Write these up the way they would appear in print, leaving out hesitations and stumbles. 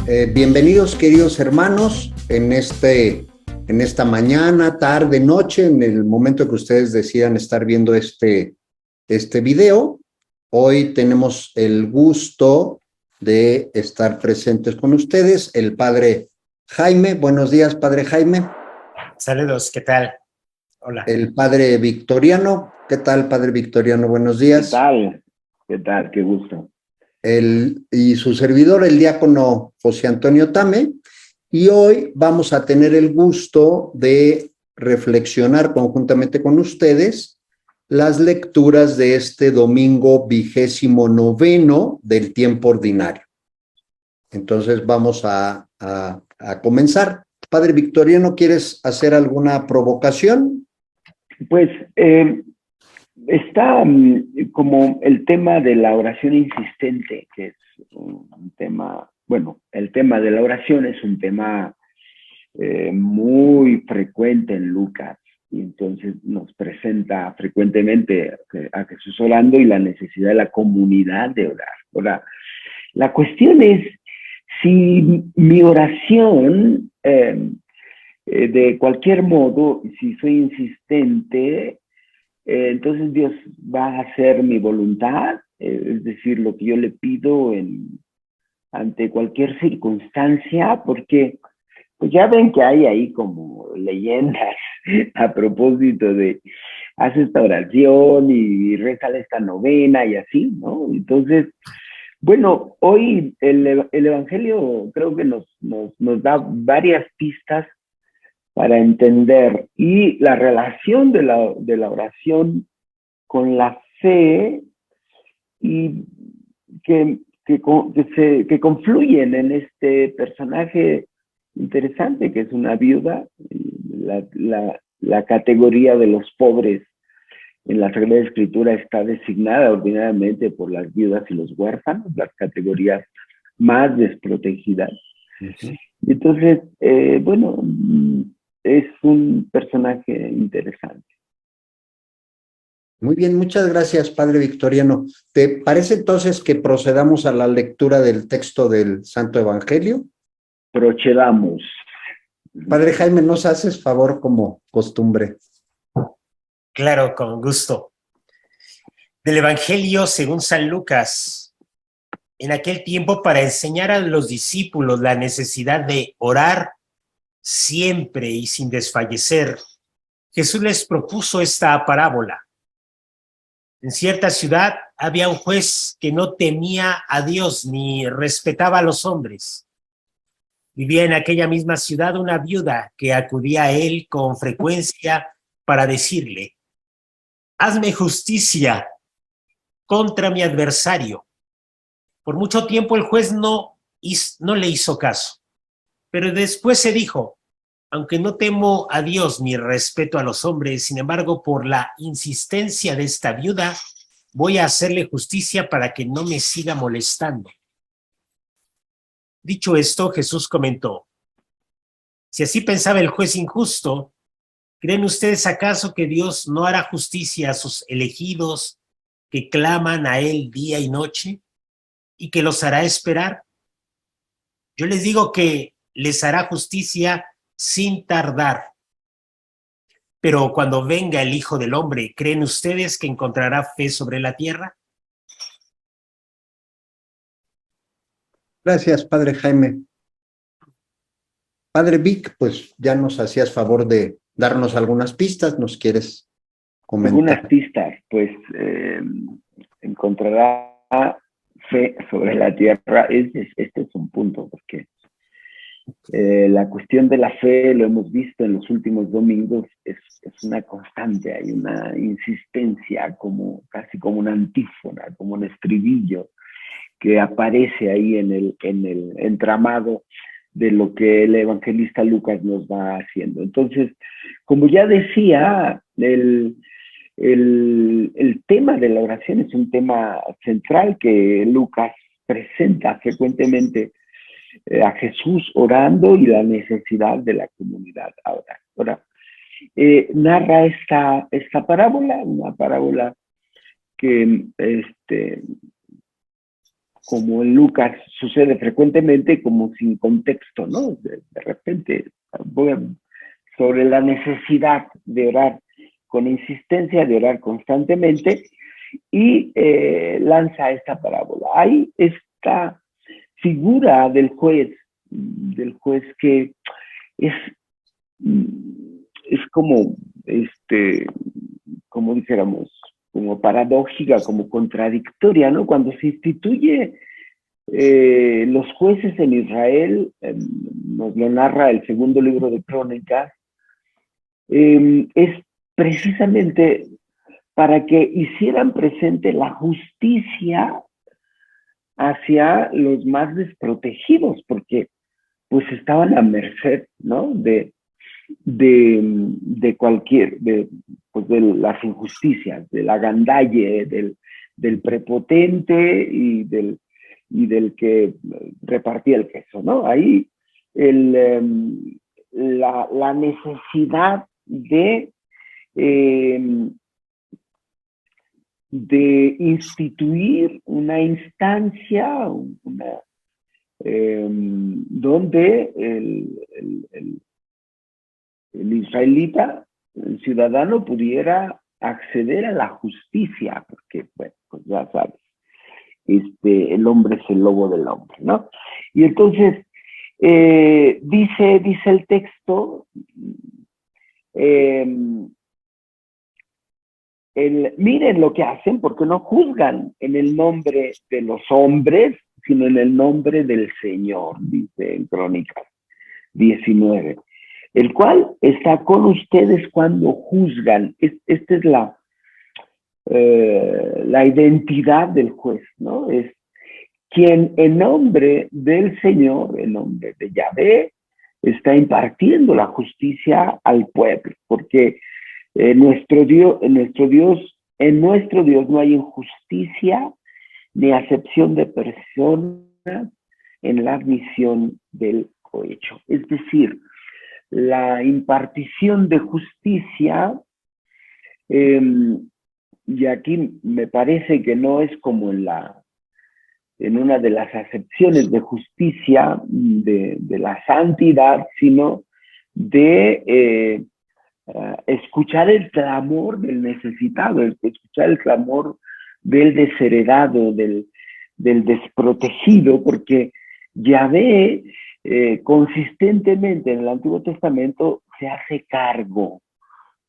Bienvenidos, queridos hermanos, en esta mañana, tarde, noche, en el momento que ustedes decidan estar viendo este video. Hoy tenemos el gusto de estar presentes con ustedes, el padre Jaime. Buenos días, padre Jaime. Saludos, ¿qué tal? Hola. El padre Victoriano. ¿Qué tal, padre Victoriano? Buenos días. ¿Qué tal? ¿Qué tal? Qué gusto. Y su servidor, el diácono José Antonio Tame, y hoy vamos a tener el gusto de reflexionar conjuntamente con ustedes las lecturas de este domingo 29º del tiempo ordinario. Entonces vamos a comenzar. Padre Victoriano, ¿quieres hacer alguna provocación? Pues está como el tema de la oración insistente, que es un tema, bueno, el tema de la oración es un tema muy frecuente en Lucas, y entonces nos presenta frecuentemente a Jesús orando y la necesidad de la comunidad de orar. Ahora, la cuestión es si mi oración, de cualquier modo, si soy insistente, entonces Dios va a hacer mi voluntad, es decir, lo que yo le pido ante cualquier circunstancia, porque pues ya ven que hay ahí como leyendas a propósito de haz esta oración y rézale esta novena y así, ¿no? Entonces, bueno, hoy el Evangelio creo que nos da varias pistas para entender y la relación de la oración con la fe y que confluyen en este personaje interesante que es una viuda. La categoría de los pobres en la Sagrada Escritura está designada ordinariamente por las viudas y los huérfanos, las categorías más desprotegidas. Entonces, bueno, es un personaje interesante. Muy bien, muchas gracias, padre Victoriano. ¿Te parece entonces que procedamos a la lectura del texto del Santo Evangelio? Procedamos. Padre Jaime, ¿nos haces favor como costumbre? Claro, con gusto. Del Evangelio según San Lucas. En aquel tiempo, para enseñar a los discípulos la necesidad de orar siempre y sin desfallecer, Jesús les propuso esta parábola. En cierta ciudad había un juez que no temía a Dios ni respetaba a los hombres. Vivía en aquella misma ciudad una viuda que acudía a él con frecuencia para decirle: hazme justicia contra mi adversario. Por mucho tiempo el juez no le hizo caso, pero después se dijo: aunque no temo a Dios ni respeto a los hombres, sin embargo, por la insistencia de esta viuda, voy a hacerle justicia para que no me siga molestando. Dicho esto, Jesús comentó: si así pensaba el juez injusto, ¿creen ustedes acaso que Dios no hará justicia a sus elegidos que claman a Él día y noche y que los hará esperar? Yo les digo que les hará justicia sin tardar. Pero cuando venga el Hijo del Hombre, ¿creen ustedes que encontrará fe sobre la tierra? Gracias, padre Jaime. Padre Vic, pues ya nos hacías favor de darnos algunas pistas, ¿nos quieres comentar? Algunas pistas, pues encontrará fe sobre la tierra. Este es un punto, porque la cuestión de la fe, lo hemos visto en los últimos domingos, es una constante, hay una insistencia, casi como una antífona, como un estribillo que aparece ahí en el entramado de lo que el evangelista Lucas nos va haciendo. Entonces, como ya decía, el tema de la oración es un tema central que Lucas presenta frecuentemente a Jesús orando y la necesidad de la comunidad ahora. Narra esta parábola, una parábola que como en Lucas sucede frecuentemente, como sin contexto, ¿no? De repente sobre la necesidad de orar con insistencia, de orar constantemente, y lanza esta parábola. Hay esta figura del juez que es como, como dijéramos, como paradójica, como contradictoria, ¿no? Cuando se instituye los jueces en Israel, nos lo narra el segundo libro de Crónicas, es precisamente para que hicieran presente la justicia hacia los más desprotegidos, porque pues estaban a merced, ¿no? De cualquier, pues de las injusticias, de la gandalle, del prepotente y del que repartía el queso, ¿no? Ahí la necesidad de instituir una instancia, donde el israelita, el ciudadano, pudiera acceder a la justicia, porque, bueno, pues ya sabes, el hombre es el lobo del hombre, ¿no? Y entonces, dice el texto, miren lo que hacen, porque no juzgan en el nombre de los hombres, sino en el nombre del Señor, dice en Crónicas 19, el cual está con ustedes cuando juzgan. Esta es la identidad del juez, ¿no? Es quien en nombre del Señor, en nombre de Yahvé, está impartiendo la justicia al pueblo, porque en nuestro Dios no hay injusticia ni acepción de personas en la admisión del cohecho. Es decir, la impartición de justicia, y aquí me parece que no es como en una de las acepciones de justicia de la santidad, sino de escuchar el clamor del necesitado, escuchar el clamor del desheredado, del desprotegido, porque Yahvé consistentemente en el Antiguo Testamento se hace cargo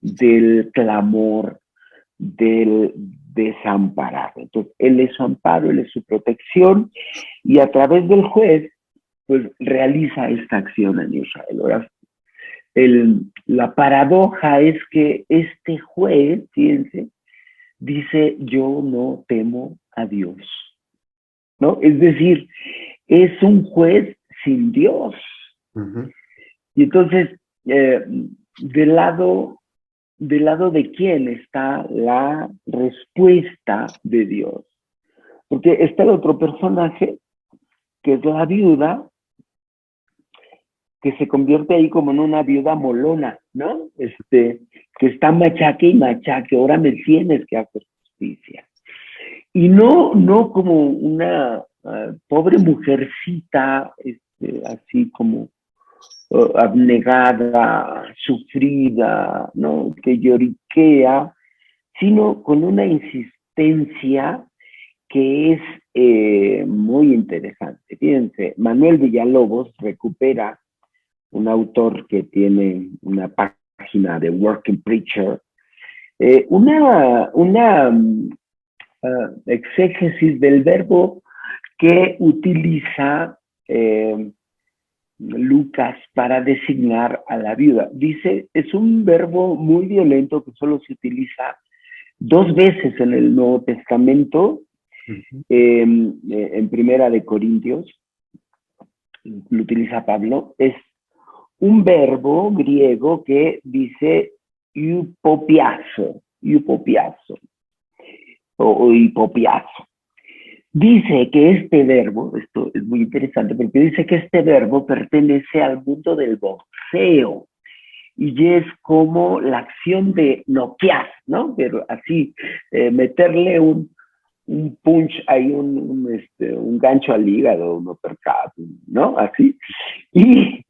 del clamor del desamparado. Entonces, Él es su amparo, Él es su protección, y a través del juez, pues realiza esta acción en Israel. Ahora, la paradoja es que este juez, fíjense, dice, yo no temo a Dios, ¿no? Es decir, es un juez sin Dios. Uh-huh. Y entonces, del lado de quién está la respuesta de Dios. Porque está el otro personaje, que es la viuda, que se convierte ahí como en una viuda molona, ¿no? Que está machaque y machaque, ahora me tienes que hacer justicia. Y no como una pobre mujercita, así como abnegada, sufrida, ¿no? Que lloriquea, sino con una insistencia que es muy interesante. Fíjense, Manuel Villalobos recupera, un autor que tiene una página de Working Preacher, una exégesis del verbo que utiliza Lucas para designar a la viuda. Dice, es un verbo muy violento que solo se utiliza 2 veces en el Nuevo Testamento, uh-huh. En Primera de Corintios, lo utiliza Pablo. Es un verbo griego que dice hypopiazo o hipopiazo. Dice que este verbo, esto es muy interesante porque dice que este verbo pertenece al mundo del boxeo y es como la acción de noquear, ¿no? Pero así, meterle un un punch, hay un gancho al hígado, un uppercut, ¿no? Así. Y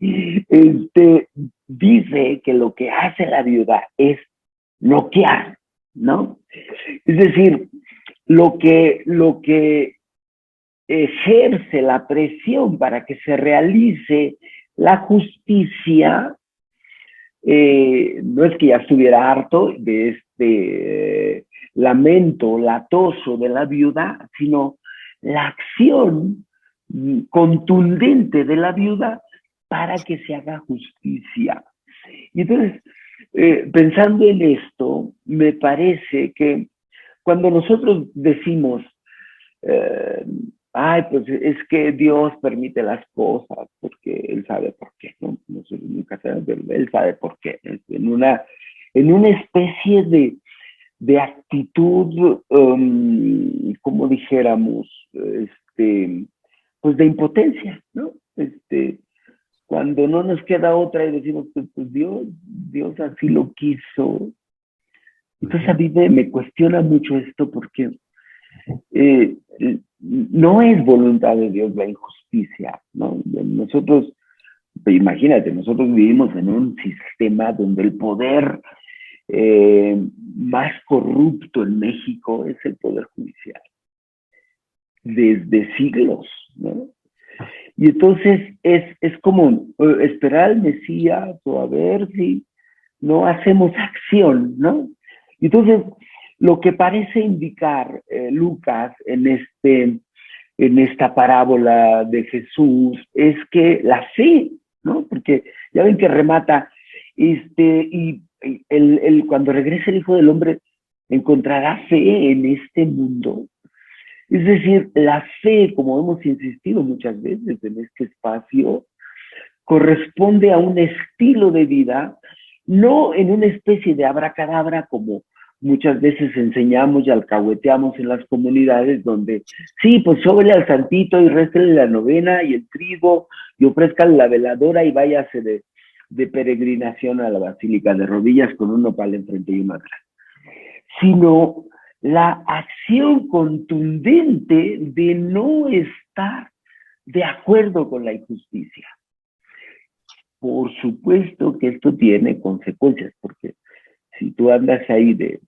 dice que lo que hace la viuda es noquear, ¿no? Es decir, lo que ejerce la presión para que se realice la justicia, no es que ya estuviera harto de este lamento latoso de la viuda, sino la acción contundente de la viuda para que se haga justicia. Y entonces, pensando en esto, me parece que cuando nosotros decimos, ay, pues es que Dios permite las cosas porque Él sabe por qué, ¿no? Nosotros nunca sabemos, pero Él sabe por qué. En una especie de actitud, como dijéramos, pues de impotencia, ¿no? Cuando no nos queda otra y decimos, pues Dios así lo quiso. Entonces a mí me cuestiona mucho esto porque no es voluntad de Dios la injusticia, ¿no? Nosotros, imagínate, nosotros vivimos en un sistema donde el poder más corrupto en México es el poder judicial, desde siglos, ¿no? Y entonces es como esperar al Mesías o a ver si no hacemos acción, ¿no? Y entonces, lo que parece indicar Lucas en esta parábola de Jesús es que la fe, ¿no? Porque ya ven que remata, y cuando regrese el Hijo del Hombre, encontrará fe en este mundo. Es decir, la fe, como hemos insistido muchas veces en este espacio, corresponde a un estilo de vida, no en una especie de abracadabra como muchas veces enseñamos y alcahueteamos en las comunidades donde, sí, pues sóbele al santito y réstele la novena y el trigo y ofrezcan la veladora y váyase de peregrinación a la basílica de rodillas con un nopal enfrente y un atrás. Sino la acción contundente de no estar de acuerdo con la injusticia. Por supuesto que esto tiene consecuencias, porque si tú andas ahí de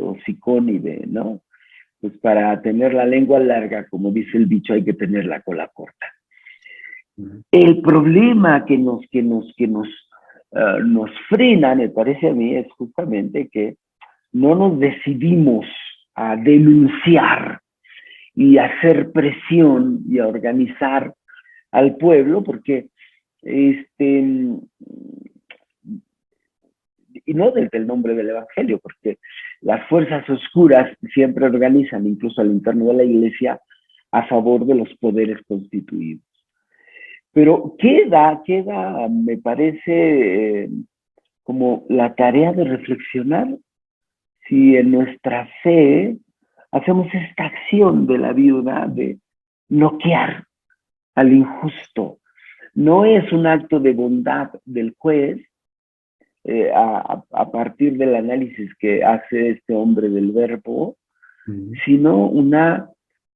hocicón y de, pues para tener la lengua larga, como dice el dicho, hay que tener la cola corta. El problema que nos frena, me parece a mí, es justamente que no nos decidimos a denunciar y a hacer presión y a organizar al pueblo, porque y no desde el nombre del Evangelio, porque las fuerzas oscuras siempre organizan, incluso al interno de la iglesia, a favor de los poderes constituidos. Pero queda, me parece, como la tarea de reflexionar si en nuestra fe hacemos esta acción de la viuda de noquear al injusto. No es un acto de bondad del juez, a partir del análisis que hace este hombre del verbo, sino una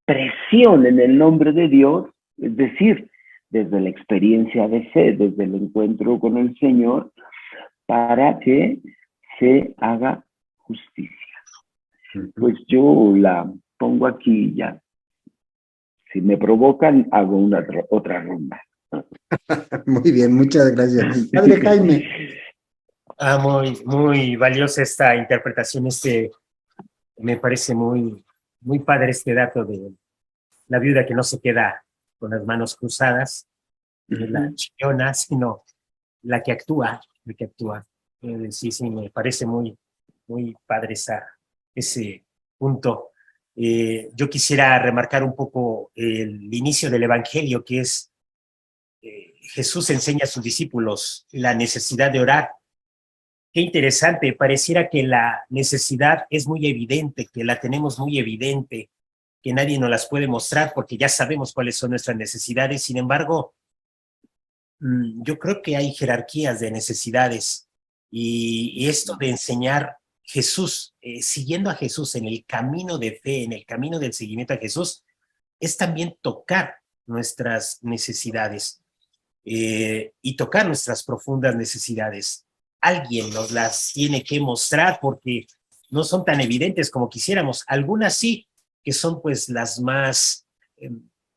presión en el nombre de Dios, es decir, desde la experiencia de fe, desde el encuentro con el Señor, para que se haga justicia. Pues yo la pongo aquí ya. Si me provocan, hago otra ronda. Muy bien, muchas gracias. Padre Jaime. Muy valiosa esta interpretación, me parece muy padre este dato de la viuda que no se queda con las manos cruzadas, la chillona, sino la que actúa. Sí, me parece muy padre ese punto. Yo quisiera remarcar un poco el inicio del Evangelio, que es Jesús enseña a sus discípulos la necesidad de orar. Qué interesante, pareciera que la necesidad es muy evidente, que la tenemos muy evidente, que nadie nos las puede mostrar porque ya sabemos cuáles son nuestras necesidades. Sin embargo, yo creo que hay jerarquías de necesidades y esto de enseñar Jesús, siguiendo a Jesús en el camino de fe, en el camino del seguimiento a Jesús, es también tocar nuestras necesidades y tocar nuestras profundas necesidades. Alguien nos las tiene que mostrar porque no son tan evidentes como quisiéramos. Algunas sí, que son pues las más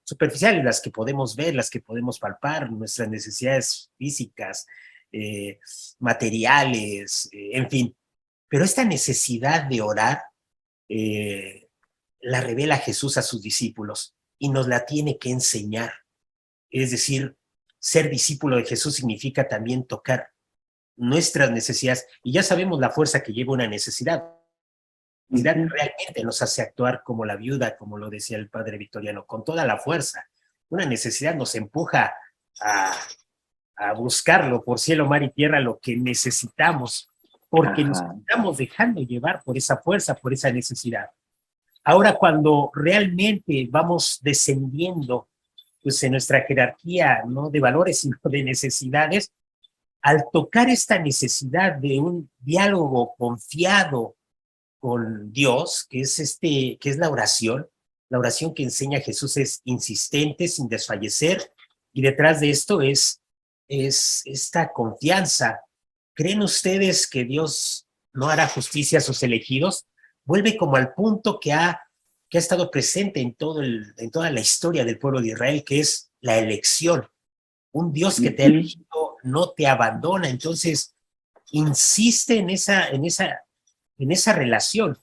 superficiales, las que podemos ver, las que podemos palpar, nuestras necesidades físicas, materiales, en fin. Pero esta necesidad de orar la revela Jesús a sus discípulos y nos la tiene que enseñar. Es decir, ser discípulo de Jesús significa también tocar nuestras necesidades. Y ya sabemos la fuerza que lleva una necesidad. La necesidad realmente nos hace actuar como la viuda, como lo decía el padre Victoriano, con toda la fuerza. Una necesidad nos empuja a buscarlo por cielo, mar y tierra, lo que necesitamos, porque nos estamos dejando llevar por esa fuerza, por esa necesidad. Ahora, cuando realmente vamos descendiendo pues, en nuestra jerarquía, no de valores, sino de necesidades, al tocar esta necesidad de un diálogo confiado con Dios, que es la oración que enseña Jesús es insistente, sin desfallecer, y detrás de esto es esta confianza. ¿Creen ustedes que Dios no hará justicia a sus elegidos? Vuelve como al punto que ha estado presente en toda la historia del pueblo de Israel, que es la elección. Un Dios que te ha elegido no te abandona, entonces insiste en esa relación.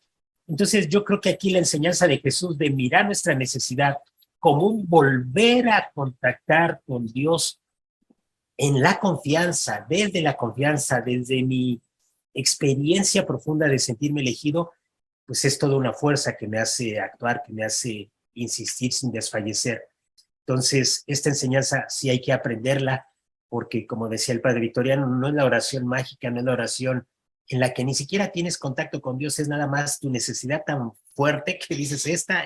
Entonces yo creo que aquí la enseñanza de Jesús de mirar nuestra necesidad como un volver a contactar con Dios en la confianza, desde mi experiencia profunda de sentirme elegido, pues es toda una fuerza que me hace actuar, que me hace insistir sin desfallecer. Entonces, esta enseñanza sí hay que aprenderla, porque como decía el padre Victoriano, no es la oración mágica, no es la oración en la que ni siquiera tienes contacto con Dios, es nada más tu necesidad tan fuerte que dices esta,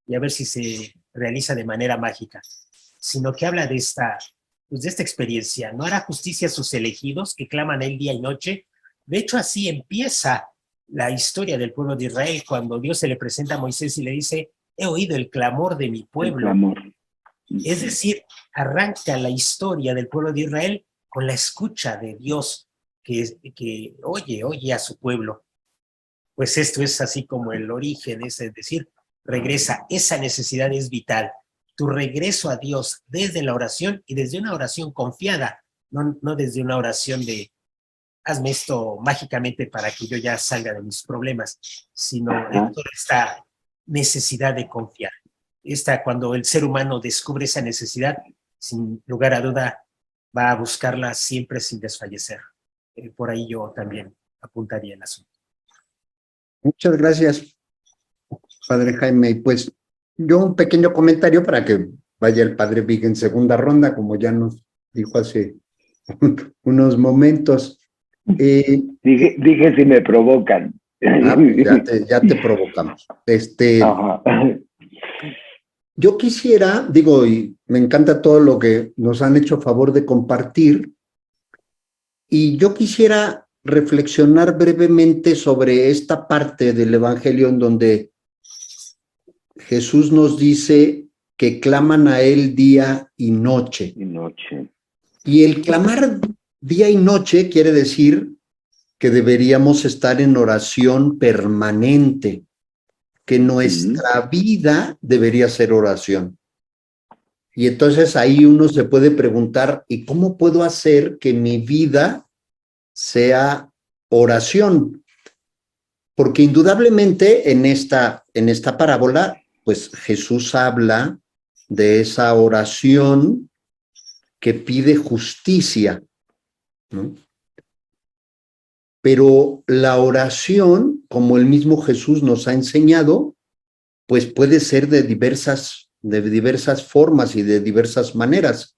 y a ver si se realiza de manera mágica, sino que habla de esta experiencia. No hará justicia a sus elegidos que claman a él día y noche. De hecho, así empieza la historia del pueblo de Israel, cuando Dios se le presenta a Moisés y le dice, he oído el clamor de mi pueblo. El clamor. Es decir, arranca la historia del pueblo de Israel con la escucha de Dios que oye a su pueblo. Pues esto es así como el origen, es decir, regresa, esa necesidad es vital. Tu regreso a Dios desde la oración y desde una oración confiada, no desde una oración de hazme esto mágicamente para que yo ya salga de mis problemas, sino toda esta necesidad de confiar. Cuando el ser humano descubre esa necesidad, sin lugar a duda, va a buscarla siempre sin desfallecer. Por ahí yo también apuntaría el asunto. Muchas gracias, padre Jaime. Y pues yo un pequeño comentario para que vaya el padre Vig en segunda ronda, como ya nos dijo hace unos momentos. Dije si me provocan. Pues ya te provocamos. Yo quisiera, y me encanta todo lo que nos han hecho favor de compartir, y yo quisiera reflexionar brevemente sobre esta parte del Evangelio en donde Jesús nos dice que claman a él día y noche. Y el clamar día y noche quiere decir que deberíamos estar en oración permanente, que nuestra vida debería ser oración. Y entonces ahí uno se puede preguntar, ¿y cómo puedo hacer que mi vida sea oración? Porque indudablemente en esta parábola, pues Jesús habla de esa oración que pide justicia, ¿no? Pero la oración, como el mismo Jesús nos ha enseñado, pues puede ser de diversas formas y de diversas maneras,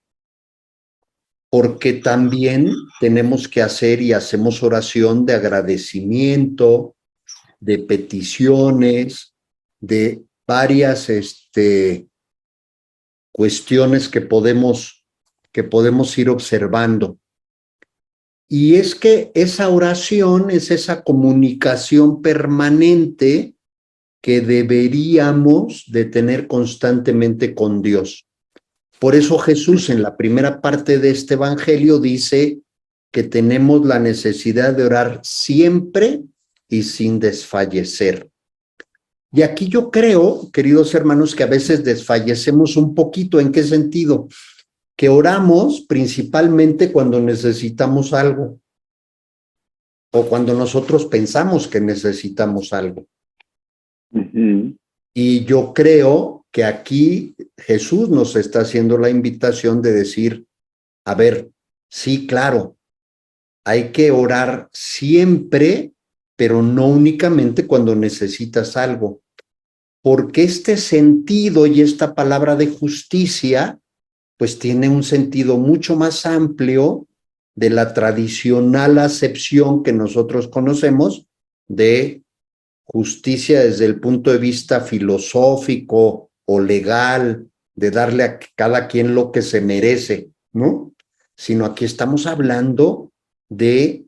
porque también tenemos que hacer y hacemos oración de agradecimiento, de peticiones, de varias cuestiones que podemos ir observando. Y es que esa oración es esa comunicación permanente que deberíamos de tener constantemente con Dios. Por eso Jesús en la primera parte de este evangelio dice que tenemos la necesidad de orar siempre y sin desfallecer. Y aquí yo creo, queridos hermanos, que a veces desfallecemos un poquito. ¿En qué sentido? Que oramos principalmente cuando necesitamos algo o cuando nosotros pensamos que necesitamos algo. Y yo creo que aquí Jesús nos está haciendo la invitación de decir, a ver, sí, claro, hay que orar siempre, pero no únicamente cuando necesitas algo, porque este sentido y esta palabra de justicia, pues tiene un sentido mucho más amplio de la tradicional acepción que nosotros conocemos de justicia desde el punto de vista filosófico o legal, de darle a cada quien lo que se merece, ¿no? Sino aquí estamos hablando de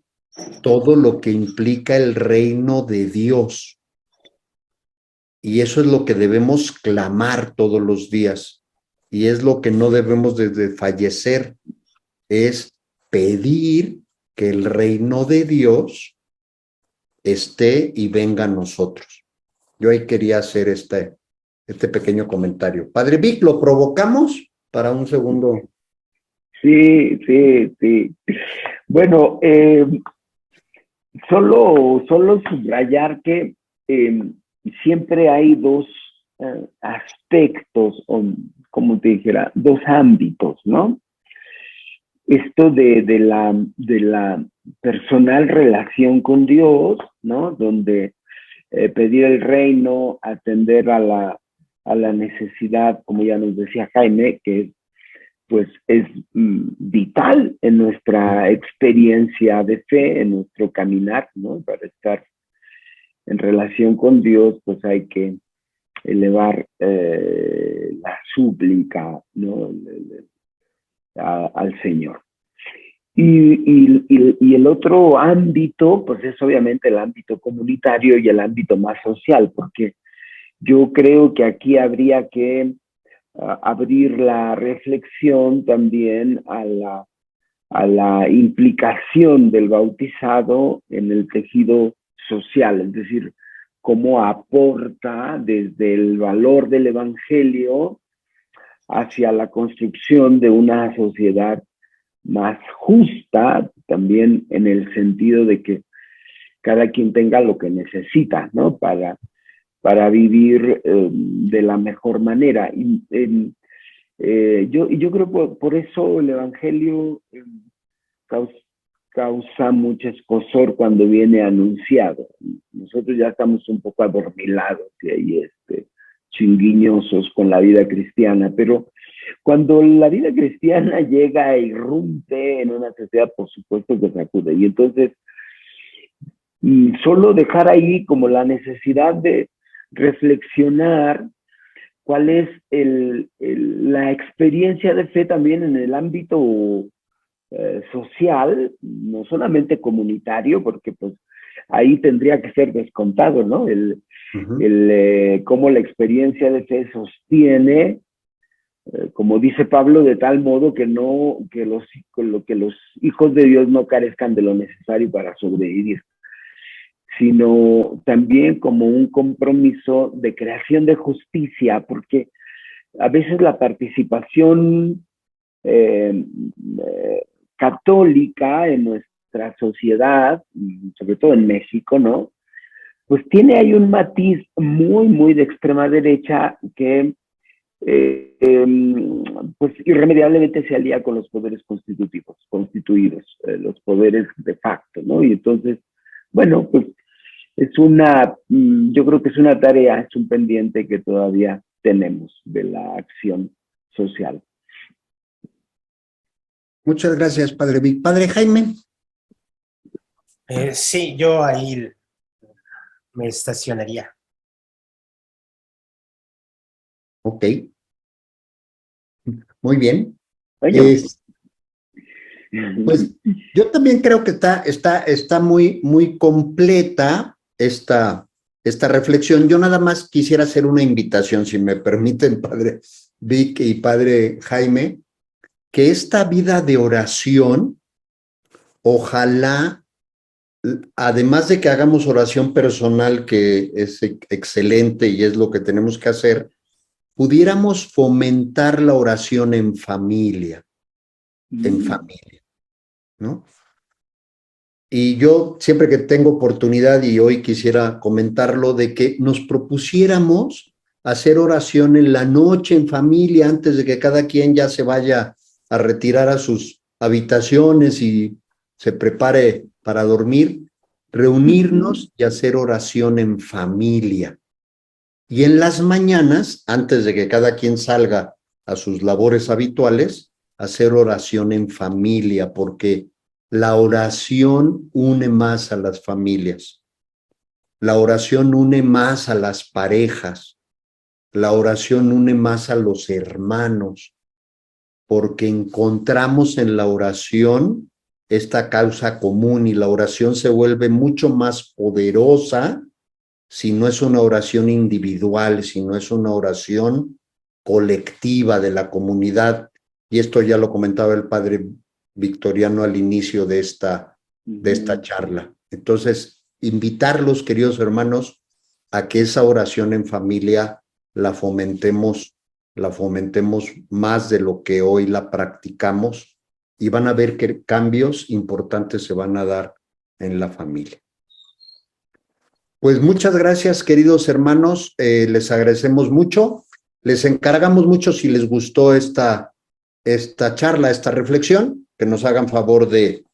todo lo que implica el reino de Dios. Y eso es lo que debemos clamar todos los días. Y es lo que no debemos de fallecer, es pedir que el reino de Dios esté y venga a nosotros. Yo ahí quería hacer este pequeño comentario. Padre Vic, ¿lo provocamos para un segundo? Sí, sí, sí. Bueno, solo subrayar que siempre hay dos aspectos, o como te dijera, dos ámbitos, ¿no? Esto de la personal relación con Dios, ¿no? Donde pedir el reino, atender a la necesidad, como ya nos decía Jaime, que pues es vital en nuestra experiencia de fe, en nuestro caminar, ¿no? Para estar en relación con Dios, pues hay que elevar la súplica, ¿no? Al Señor. Y el otro ámbito, pues es obviamente el ámbito comunitario y el ámbito más social, porque yo creo que aquí habría que abrir la reflexión también a la implicación del bautizado en el tejido social, es decir, cómo aporta desde el valor del evangelio hacia la construcción de una sociedad más justa, también en el sentido de que cada quien tenga lo que necesita, ¿no? Para vivir de la mejor manera. Yo creo por eso el Evangelio causa mucho escozor cuando viene anunciado. Nosotros ya estamos un poco adormilados y ahí chinguiñosos con la vida cristiana, pero cuando la vida cristiana llega e irrumpe en una sociedad, por supuesto que sacude. Y entonces, solo dejar ahí como la necesidad de reflexionar cuál es la experiencia de fe también en el ámbito social, no solamente comunitario, porque pues ahí tendría que ser descontado, ¿no? Cómo la experiencia de fe sostiene, como dice Pablo, de tal modo que los hijos de Dios no carezcan de lo necesario para sobrevivir, sino también como un compromiso de creación de justicia, porque a veces la participación católica en nuestra sociedad, sobre todo en México, ¿no? Pues tiene ahí un matiz muy, muy de extrema derecha que pues irremediablemente se alía con los poderes constituidos, los poderes de facto, ¿no? Y entonces, bueno, pues yo creo que es una tarea, es un pendiente que todavía tenemos de la acción social. Muchas gracias, Padre Vic. Padre Jaime. Sí, yo ahí me estacionaría. Ok. Muy bien. Bueno, Pues yo también creo que está muy, muy completa esta reflexión. Yo nada más quisiera hacer una invitación, si me permiten, padre Vic y padre Jaime, que esta vida de oración, ojalá, además de que hagamos oración personal, que es excelente y es lo que tenemos que hacer, pudiéramos fomentar la oración en familia, ¿no? Y yo siempre que tengo oportunidad, y hoy quisiera comentarlo, de que nos propusiéramos hacer oración en la noche en familia antes de que cada quien ya se vaya a retirar a sus habitaciones y se prepare para dormir, reunirnos y hacer oración en familia. Y en las mañanas, antes de que cada quien salga a sus labores habituales, hacer oración en familia, porque la oración une más a las familias. La oración une más a las parejas. La oración une más a los hermanos, porque encontramos en la oración esta causa común y la oración se vuelve mucho más poderosa si no es una oración individual, si no es una oración colectiva de la comunidad. Y esto ya lo comentaba el padre Victoriano al inicio de esta charla. Entonces, invitarlos, queridos hermanos, a que esa oración en familia la fomentemos más de lo que hoy la practicamos y van a ver que cambios importantes se van a dar en la familia. Pues muchas gracias, queridos hermanos, les agradecemos mucho, les encargamos mucho si les gustó esta charla, esta reflexión, que nos hagan favor de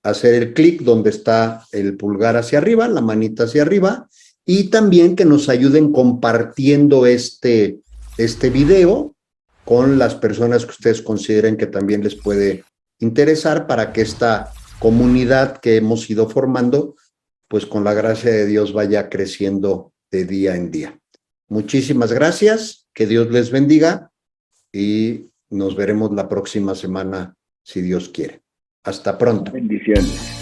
hacer el clic donde está el pulgar hacia arriba, la manita hacia arriba, y también que nos ayuden compartiendo este video con las personas que ustedes consideren que también les puede interesar para que esta comunidad que hemos ido formando, pues con la gracia de Dios vaya creciendo de día en día. Muchísimas gracias, que Dios les bendiga y nos veremos la próxima semana, si Dios quiere. Hasta pronto. Bendiciones.